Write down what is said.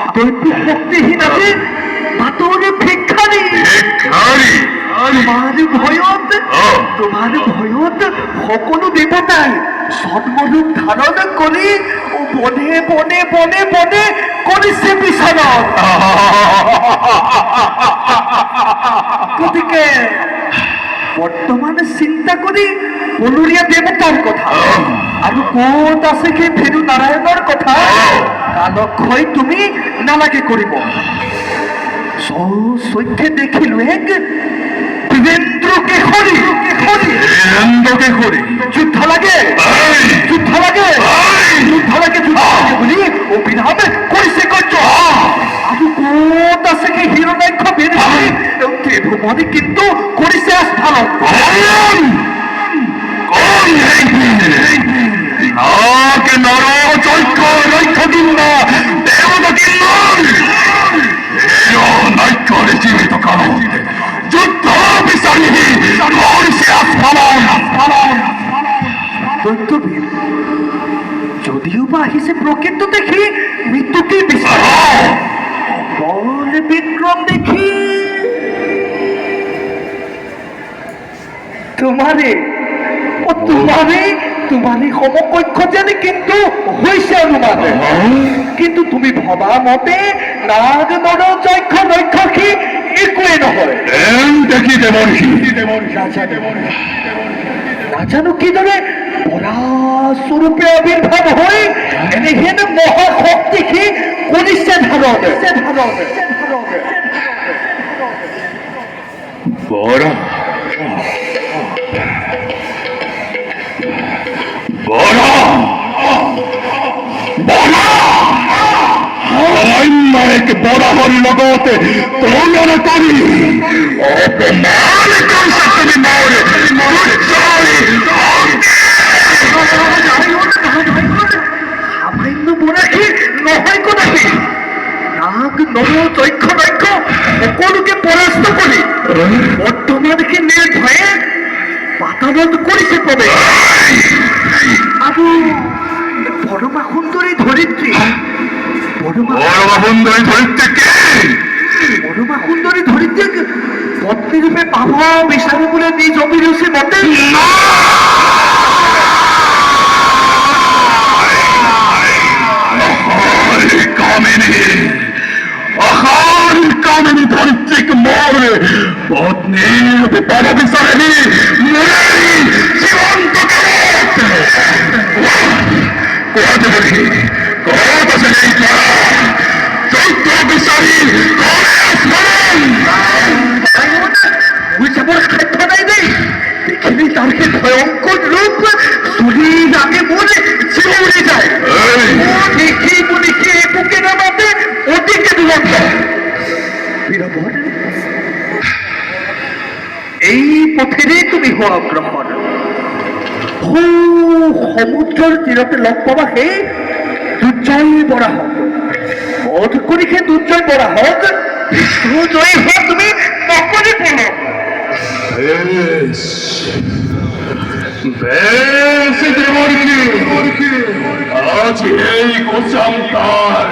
দৈত্য শক্তিহীন আছে বাতর ভিক্ষারী তোমার ভয়ত সকলো দেবতাই সন্মরূপ ধারণ কৰি ও বনে বনে বনে বনে কৰিছে বিচৰণ গতিকে বৰ্তমান চিন্তা কৰি বনৰীয়া দেৱতাৰ কথা আৰু ক'ত আছে সেই ভেনু নাৰায়ণৰ কথা কালক্ষয় তুমি নালাগে কৰিব সৈধ্যে দেখিলো এক বীরেন্দ্র কেশরী যুদ্ধ লাগে যুদ্ধ লাগে বুলি অভিনৱ কৰিছে কাৰ্য আৰু ক'ত আছে সেই হিৰণ্যাক্ষ ভূমনি কিন্তু কৰিছে আস্ফালন জীবিত কারণ যুদ্ধ বিচারি দৈত্যবীর যদিও বা আহিছে প্রকৃত দেখি মৃত্যুকে বিচার বল বিক্রম দেখি তোমারে সমকক্ষ জানি কিন্তু হৈছে অনুমান কিন্তু তুমি ভবা মতে নাগ নৰ যক্ষ নক্ষসী একোৱে নহয় নাজানো কিদৰে পৰাস্বৰূপে আবিৰ্ভাৱ হৈ এনেহেন মহাশক্তিসী কৰিছে ধাৰণ বরাবর লগতে তুলনা করি অপমান করছে তুমি মারে সামান্য বৰাশী নহয় কোনাবি নাগ নৰ যক্ষ নক্ষ সকলোকে পৰাস্ত কৰি বৰ্তমানকে নিৰ্ভয়ে পাতালত কৰিছে প্ৰৱেশ আৰু পৰমা সুন্দৰী ধৰিত্ৰী পত্নী রূপে পাব বিচাৰো বলে নিজ অভিৰুচি মতে কামিনী ধরিত্রীক মরে পত্নী রূপে পাব বিচারে জীবন্ত ভয়ঙ্কর রূপ চুলি আগে বলে চিউড়ে যায় দেখি বুলিকে বুকে নামাতে ওদিকে দূরত্ব এই পথেৰে তুমি হোৱা অগ্ৰসৰ সমুদ্ৰৰ তীৰতে লগ পাবা সেই দুৰ্জয় বৰাহক বধ কৰি সেই দুৰ্জয় বৰাহক বিষ্ণুজয়ী হোৱা তুমি নকৰি পৰ আজ এই গোচাম তার